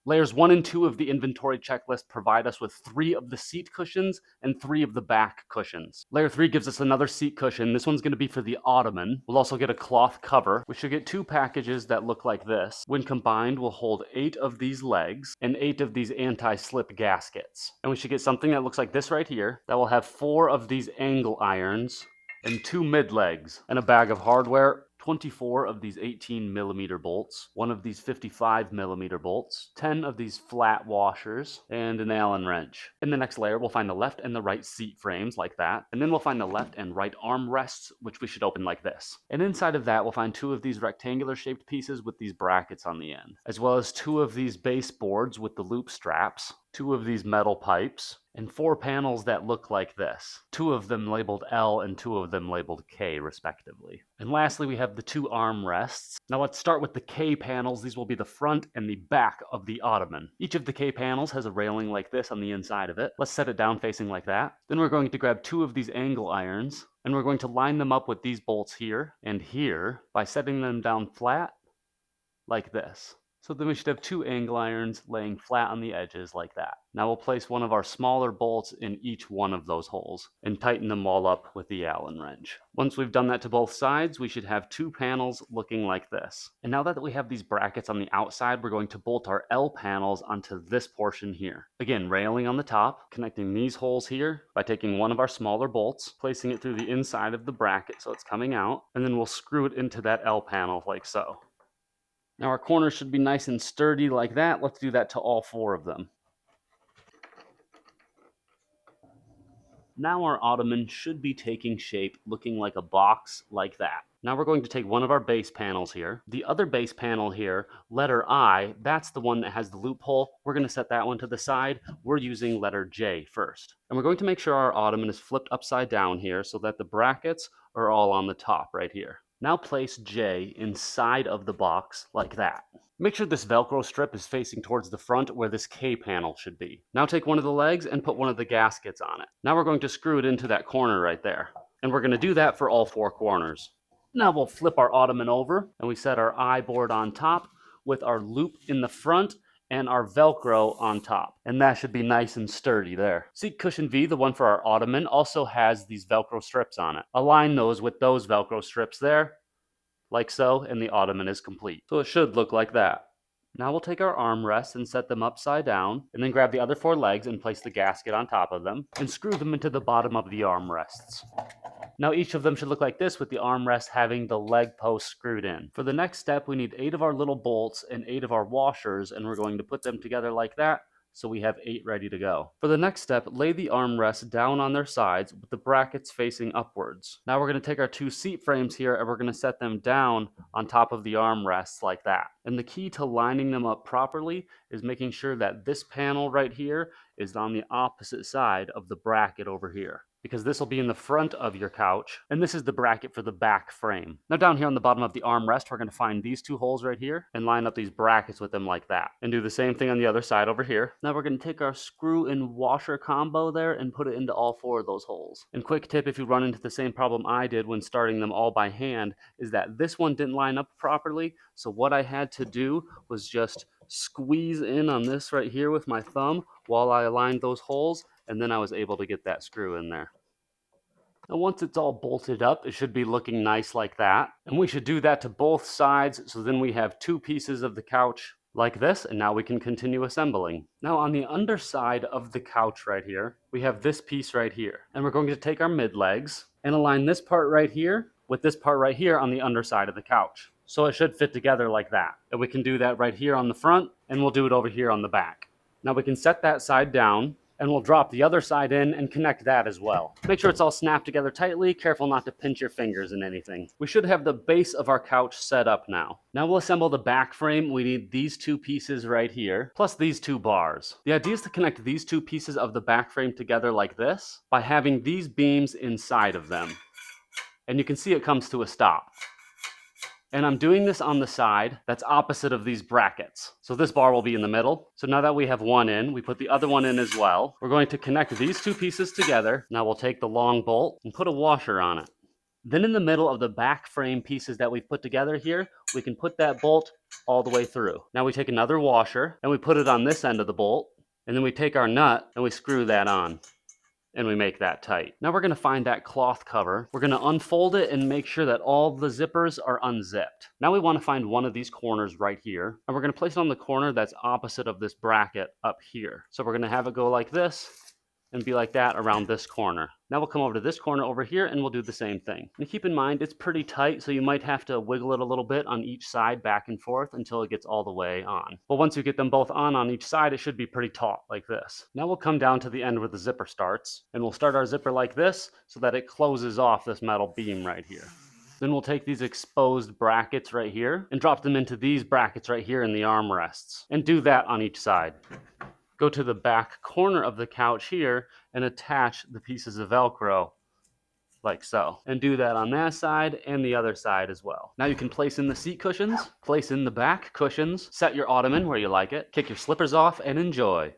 Layers 1 and 2 of the inventory checklist provide us with 3 of the seat cushions and 3 of the back cushions. Layer 3 gives us another seat cushion. This one's going to be for the ottoman. We'll also get a cloth cover. We should get 2 packages that look like this. When combined, will hold 8 of these legs and 8 of these anti-slip gaskets. And we should get something that looks like this right here that will have 4 of these angle irons and 2 mid legs and a bag of hardware. 24 of these 18mm bolts, 1 of these 55mm bolts, 10 of these flat washers, and an Allen wrench. In the next layer, we'll find the left and the right seat frames like that, and then we'll find the left and right arm rests, which we should open like this. And inside of that, we'll find 2 of these rectangular shaped pieces with these brackets on the end, as well as 2 of these baseboards with the loop straps, 2 of these metal pipes, and 4 panels that look like this. 2 of them labeled L and 2 of them labeled K, respectively. And lastly, we have the 2 arm rests. Now let's start with the K panels. These will be the front and the back of the ottoman. Each of the K panels has a railing like this on the inside of it. Let's set it down facing like that. Then we're going to grab 2 of these angle irons, and we're going to line them up with these bolts here and here by setting them down flat like this. So then we should have 2 angle irons laying flat on the edges like that. Now we'll place one of our smaller bolts in each one of those holes and tighten them all up with the Allen wrench. Once we've done that to both sides, we should have 2 panels looking like this. And now that we have these brackets on the outside, we're going to bolt our L panels onto this portion here. Again, railing on the top, connecting these holes here by taking one of our smaller bolts, placing it through the inside of the bracket so it's coming out, and then we'll screw it into that L panel like so. Now our corners should be nice and sturdy like that. Let's do that to all 4 of them. Now our ottoman should be taking shape, looking like a box like that. Now we're going to take one of our base panels here. The other base panel here, letter I, that's the one that has the loophole. We're going to set that one to the side. We're using letter J first. And we're going to make sure our ottoman is flipped upside down here so that the brackets are all on the top right here. Now place J inside of the box like that. Make sure this Velcro strip is facing towards the front where this K panel should be. Now take one of the legs and put one of the gaskets on it. Now we're going to screw it into that corner right there. And we're going to do that for all 4 corners. Now we'll flip our ottoman over and we set our I board on top with our loop in the front and our Velcro on top. And that should be nice and sturdy there. Seat cushion V, the one for our ottoman, also has these Velcro strips on it. Align those with those Velcro strips there, like so, and the ottoman is complete. So it should look like that. Now we'll take our armrests and set them upside down, and then grab the other 4 legs and place the gasket on top of them, and screw them into the bottom of the armrests. Now each of them should look like this with the armrest having the leg post screwed in. For the next step, we need 8 of our little bolts and 8 of our washers, and we're going to put them together like that, so we have 8 ready to go. For the next step, lay the armrests down on their sides with the brackets facing upwards. Now we're going to take our 2 seat frames here and we're going to set them down on top of the armrests like that. And the key to lining them up properly is making sure that this panel right here is on the opposite side of the bracket over here, because this will be in the front of your couch, and this is the bracket for the back frame. Now down here on the bottom of the armrest, we're going to find these 2 holes right here and line up these brackets with them like that, and do the same thing on the other side over here. Now we're going to take our screw and washer combo there and put it into all 4 of those holes. And quick tip, if you run into the same problem I did when starting them all by hand, is that this one didn't line up properly, so what I had to do was just squeeze in on this right here with my thumb while I aligned those holes, and then I was able to get that screw in there. Now once it's all bolted up, it should be looking nice like that. And we should do that to both sides, so then we have 2 pieces of the couch like this, and now we can continue assembling. Now on the underside of the couch right here, we have this piece right here. And we're going to take our mid legs and align this part right here with this part right here on the underside of the couch. So it should fit together like that. And we can do that right here on the front, and we'll do it over here on the back. Now we can set that side down, and we'll drop the other side in and connect that as well. Make sure it's all snapped together tightly. Careful not to pinch your fingers in anything. We should have the base of our couch set up now. Now we'll assemble the back frame. We need these 2 pieces right here, plus these 2 bars. The idea is to connect these 2 pieces of the back frame together like this by having these beams inside of them. And you can see it comes to a stop. And I'm doing this on the side that's opposite of these brackets. So this bar will be in the middle. So now that we have one in, we put the other one in as well. We're going to connect these 2 pieces together. Now we'll take the long bolt and put a washer on it. Then in the middle of the back frame pieces that we've put together here, we can put that bolt all the way through. Now we take another washer and we put it on this end of the bolt, and then we take our nut and we screw that on. And we make that tight. Now we're going to find that cloth cover. We're going to unfold it and make sure that all the zippers are unzipped. Now we want to find one of these corners right here, and we're going to place it on the corner that's opposite of this bracket up here. So we're going to have it go like this and be like that around this corner. Now we'll come over to this corner over here and we'll do the same thing. And keep in mind, it's pretty tight, so you might have to wiggle it a little bit on each side back and forth until it gets all the way on. But once you get them both on each side, it should be pretty taut like this. Now we'll come down to the end where the zipper starts, and we'll start our zipper like this so that it closes off this metal beam right here. Then we'll take these exposed brackets right here and drop them into these brackets right here in the armrests, and do that on each side. Go to the back corner of the couch here and attach the pieces of Velcro like so. And do that on that side and the other side as well. Now you can place in the seat cushions, place in the back cushions, set your ottoman where you like it, kick your slippers off, and enjoy.